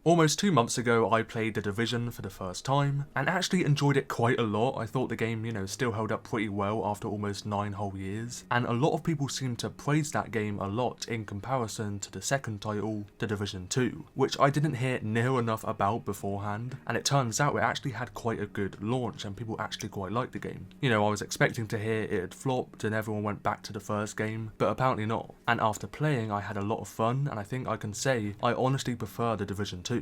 Almost 2 months ago I played The Division for the first time, and actually enjoyed it quite a lot. I thought the game, still held up pretty well after almost 9 whole years, and a lot of people seem to praise that game a lot in comparison to the second title, The Division 2, which I didn't hear near enough about beforehand, and it turns out it actually had quite a good launch and people actually quite liked the game. I was expecting to hear it had flopped and everyone went back to the first game, but apparently not. And after playing I had a lot of fun, and I think I can say I honestly prefer The Division 2.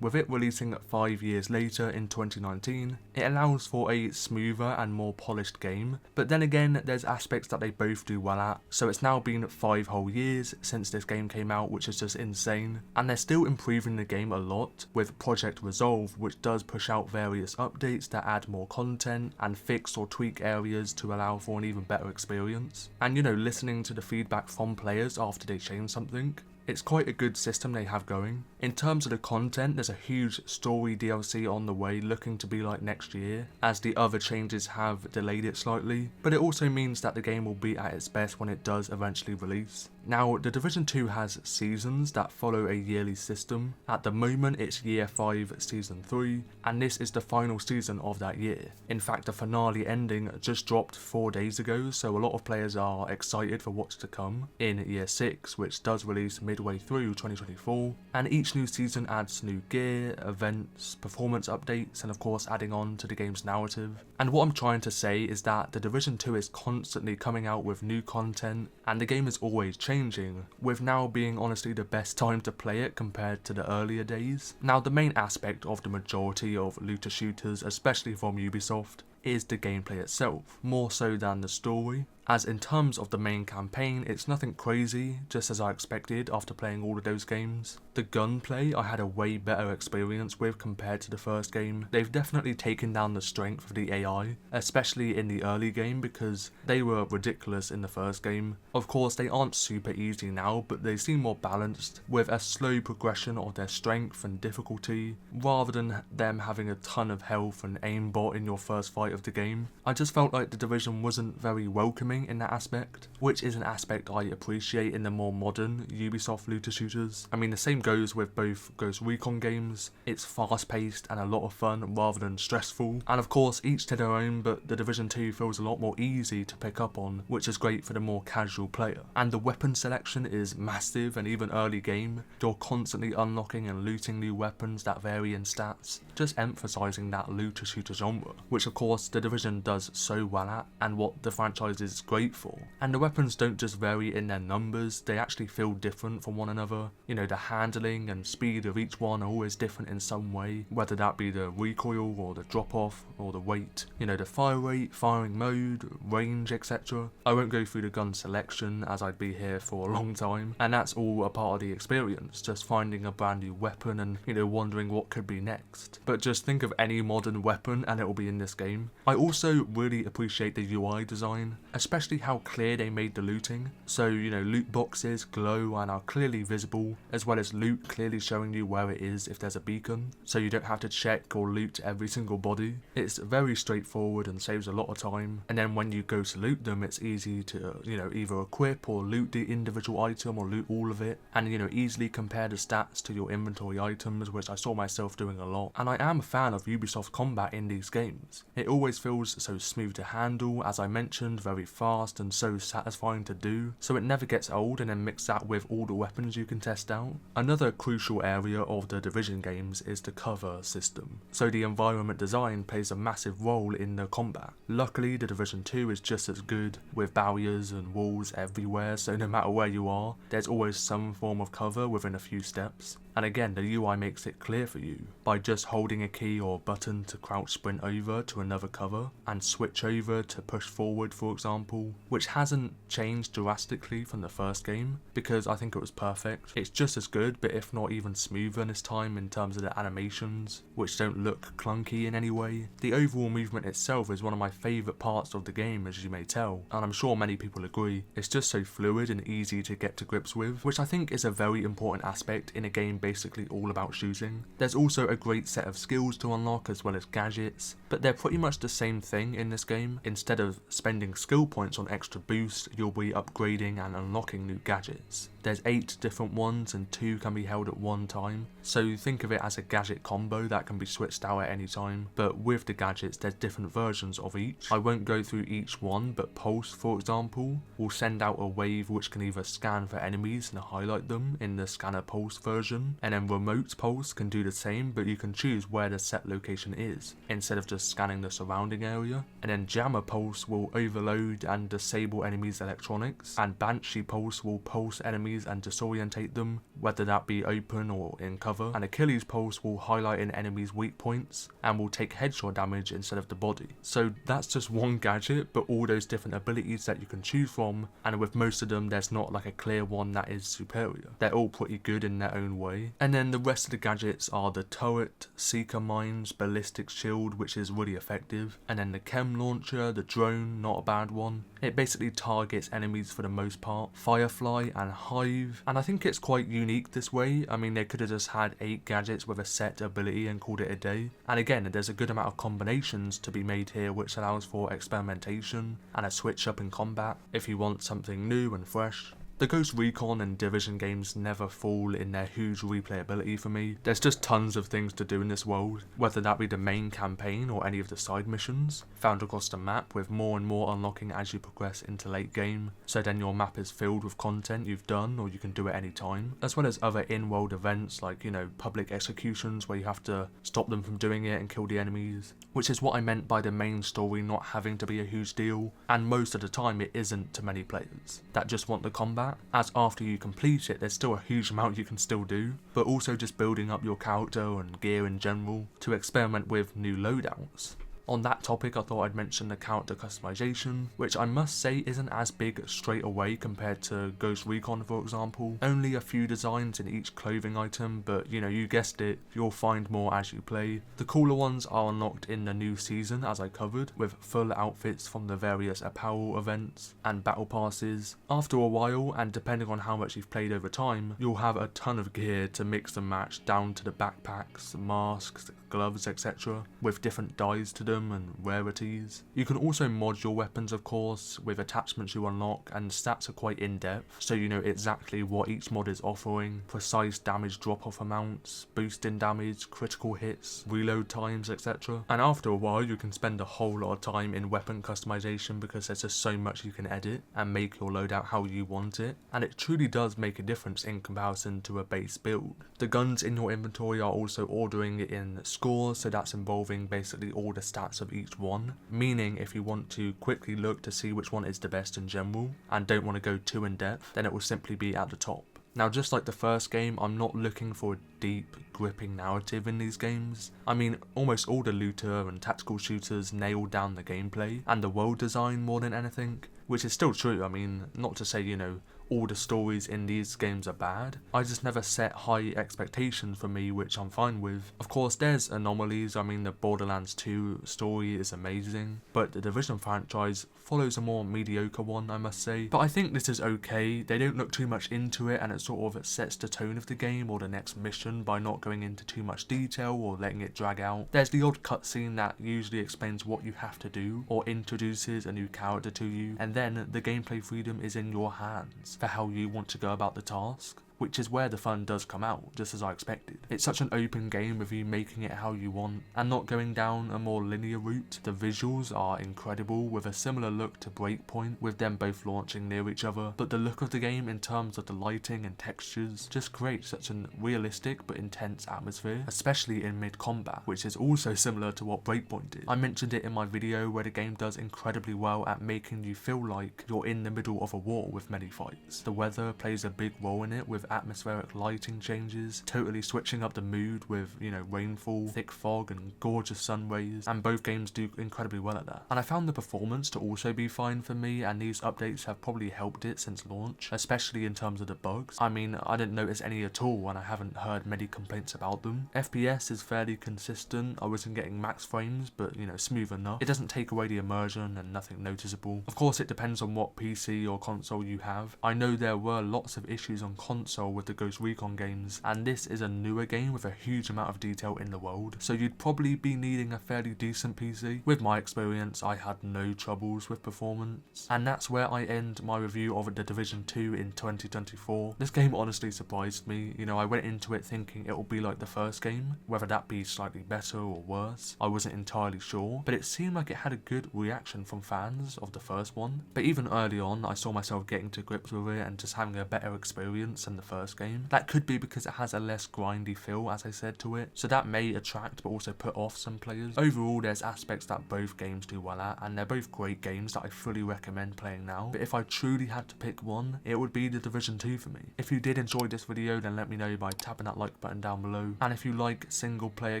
With it releasing 5 years later in 2019, it allows for a smoother and more polished game, but then again there's aspects that they both do well at, so it's now been 5 whole years since this game came out, which is just insane, and they're still improving the game a lot, with Project Resolve, which does push out various updates that add more content and fix or tweak areas to allow for an even better experience. And listening to the feedback from players after they change something, it's quite a good system they have going. In terms of the content, there's a huge story DLC on the way, looking to be like next year, as the other changes have delayed it slightly, but it also means that the game will be at its best when it does eventually release. Now, The Division 2 has seasons that follow a yearly system. At the moment it's Year 5 Season 3, and this is the final season of that year. In fact, the finale ending just dropped 4 days ago, so a lot of players are excited for what's to come in Year 6, which does release midway through 2024, and each new season adds new gear, events, performance updates, and of course adding on to the game's narrative. And what I'm trying to say is that The Division 2 is constantly coming out with new content, and the game is always changing, with now being honestly the best time to play it compared to the earlier days. Now, the main aspect of the majority of looter shooters, especially from Ubisoft, is the gameplay itself, more so than the story, as in terms of the main campaign it's nothing crazy, just as I expected after playing all of those games. The gunplay I had a way better experience with compared to the first game. They've definitely taken down the strength of the AI, especially in the early game, because they were ridiculous in the first game. Of course they aren't super easy now, but they seem more balanced, with a slow progression of their strength and difficulty, rather than them having a ton of health and aimbot in your first fight of the game. I just felt like The Division wasn't very welcoming in that aspect, which is an aspect I appreciate in the more modern Ubisoft looter shooters. I mean, the same goes with both Ghost Recon games. It's fast paced and a lot of fun rather than stressful, and of course each to their own, but The Division 2 feels a lot more easy to pick up on, which is great for the more casual player. And the weapon selection is massive, and even early game you're constantly unlocking and looting new weapons that vary in stats, just emphasising that looter shooter genre, which of course The Division does so well at, and what the franchise is great for. And the weapons don't just vary in their numbers, they actually feel different from one another. The handling and speed of each one are always different in some way, whether that be the recoil or the drop off or the weight, the fire rate, firing mode, range, etc. I won't go through the gun selection as I'd be here for a long time, and that's all a part of the experience, just finding a brand new weapon and wondering what could be next. But just think of any modern weapon and it will be in this game. I also really appreciate the UI design, especially how clear they made the looting. So loot boxes glow and are clearly visible, as well as loot clearly showing you where it is if there's a beacon, so you don't have to check or loot every single body. It's very straightforward and saves a lot of time, and then when you go to loot them it's easy to either equip or loot the individual item or loot all of it, and easily compare the stats to your inventory items, which I saw myself doing a lot. And I am a fan of Ubisoft combat in these games. It always feels so smooth to handle, as I mentioned, very fast and so satisfying to do, so it never gets old, and then mix that with all the weapons you can test out. Another crucial area of the Division games is the cover system, so the environment design plays a massive role in the combat. Luckily The Division 2 is just as good, with barriers and walls everywhere, so no matter where you are, there's always some form of cover within a few steps. And again, the UI makes it clear for you by just holding a key or button to crouch sprint over to another cover and switch over to push forward, for example, which hasn't changed drastically from the first game because I think it was perfect. It's just as good, but if not even smoother this time in terms of the animations, which don't look clunky in any way. The overall movement itself is one of my favourite parts of the game, as you may tell, and I'm sure many people agree. It's just so fluid and easy to get to grips with, which I think is a very important aspect in a game basically all about shooting. There's also a great set of skills to unlock as well as gadgets, but they're pretty much the same thing in this game. Instead of spending skill points on extra boosts, you'll be upgrading and unlocking new gadgets. There's 8 different ones and 2 can be held at one time, so think of it as a gadget combo that can be switched out at any time. But with the gadgets there's different versions of each. I won't go through each one, but Pulse, for example, will send out a wave which can either scan for enemies and highlight them in the Scanner Pulse version, and then Remote Pulse can do the same, but you can choose where the set location is instead of just scanning the surrounding area. And then Jammer Pulse will overload and disable enemies' electronics, and Banshee Pulse will pulse enemies and disorientate them, whether that be open or in cover. And Achilles Pulse will highlight an enemy's weak points and will take headshot damage instead of the body. So that's just one gadget, but all those different abilities that you can choose from, and with most of them there's not like a clear one that is superior. They're all pretty good in their own way. And then the rest of the gadgets are the Turret, Seeker Mines, Ballistic Shield, which is really effective, and then the Chem Launcher, the Drone, not a bad one. It basically targets enemies for the most part, Firefly and Hive, and I think it's quite unique this way. I mean, they could have just had 8 gadgets with a set ability and called it a day. And again, there's a good amount of combinations to be made here, which allows for experimentation and a switch up in combat if you want something new and fresh. The Ghost Recon and Division games never fall in their huge replayability for me. There's just tons of things to do in this world, whether that be the main campaign or any of the side missions, found across the map with more and more unlocking as you progress into late game, so then your map is filled with content you've done or you can do it any time, as well as other in-world events like, you know, public executions where you have to stop them from doing it and kill the enemies, which is what I meant by the main story not having to be a huge deal, and most of the time it isn't to many players that just want the combat, as after you complete it there's still a huge amount you can still do, but also just building up your character and gear in general to experiment with new loadouts. On that topic, I thought I'd mention the character customization, which I must say isn't as big straight away compared to Ghost Recon, for example. Only a few designs in each clothing item, but you know, you guessed it, you'll find more as you play. The cooler ones are unlocked in the new season, as I covered, with full outfits from the various apparel events and battle passes. After a while, and depending on how much you've played over time, you'll have a ton of gear to mix and match, down to the backpacks, masks, gloves, etc., with different dyes to them and rarities. You can also mod your weapons, of course, with attachments you unlock, and stats are quite in-depth, so you know exactly what each mod is offering, precise damage drop-off amounts, boost in damage, critical hits, reload times, etc. And after a while you can spend a whole lot of time in weapon customization because there's just so much you can edit and make your loadout how you want it, and it truly does make a difference in comparison to a base build. The guns in your inventory are also ordering in scores, so that's involving basically all the stats of each one, meaning if you want to quickly look to see which one is the best in general and don't want to go too in depth, then it will simply be at the top. Now, just like the first game, I'm not looking for a deep, gripping narrative in these games. I mean, almost all the looter and tactical shooters nail down the gameplay and the world design more than anything, which is still true. I mean, not to say, you know, all the stories in these games are bad. I just never set high expectations for me, which I'm fine with. Of course, there's anomalies. I mean, the Borderlands 2 story is amazing, but the Division franchise follows a more mediocre one, I must say. But I think this is okay. They don't look too much into it, and it sort of sets the tone of the game or the next mission by not going into too much detail or letting it drag out. There's the odd cutscene that usually explains what you have to do or introduces a new character to you, and then the gameplay freedom is in your hands for how you want to go about the task, which is where the fun does come out, just as I expected. It's such an open game with you making it how you want and not going down a more linear route. The visuals are incredible, with a similar look to Breakpoint, with them both launching near each other, but the look of the game in terms of the lighting and textures just creates such a realistic but intense atmosphere, especially in mid-combat, which is also similar to what Breakpoint did. I mentioned it in my video where the game does incredibly well at making you feel like you're in the middle of a war with many fights. The weather plays a big role in it, with atmospheric lighting changes, totally switching up the mood with, you know, rainfall, thick fog and gorgeous sun rays, and both games do incredibly well at that. And I found the performance to also be fine for me, and these updates have probably helped it since launch, especially in terms of the bugs. I mean, I didn't notice any at all, and I haven't heard many complaints about them. FPS is fairly consistent. I wasn't getting max frames, but you know, smooth enough. It doesn't take away the immersion and nothing noticeable. Of course, it depends on what PC or console you have. I know there were lots of issues on console console with the Ghost Recon games, and this is a newer game with a huge amount of detail in the world, so you'd probably be needing a fairly decent PC. With my experience, I had no troubles with performance, and that's where I end my review of The Division 2 in 2024. This game honestly surprised me. You know, I went into it thinking it will be like the first game, whether that be slightly better or worse, I wasn't entirely sure, but it seemed like it had a good reaction from fans of the first one. But even early on, I saw myself getting to grips with it and just having a better experience than the first game. That could be because it has a less grindy feel, as I said, to it, so that may attract but also put off some players. Overall, there's aspects that both games do well at, and they're both great games that I fully recommend playing now, but if I truly had to pick one, it would be The Division 2 for me. If you did enjoy this video, then let me know by tapping that like button down below, and if you like single player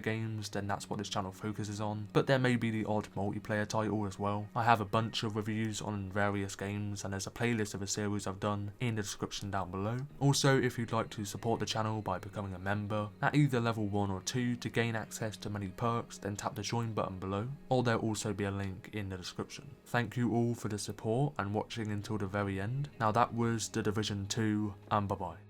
games, then that's what this channel focuses on, but there may be the odd multiplayer title as well. I have a bunch of reviews on various games, and there's a playlist of a series I've done in the description down below. Also, if you'd like to support the channel by becoming a member at either level 1 or 2 to gain access to many perks, then tap the join button below, or there'll also be a link in the description. Thank you all for the support and watching until the very end. Now that was The Division 2, and bye bye.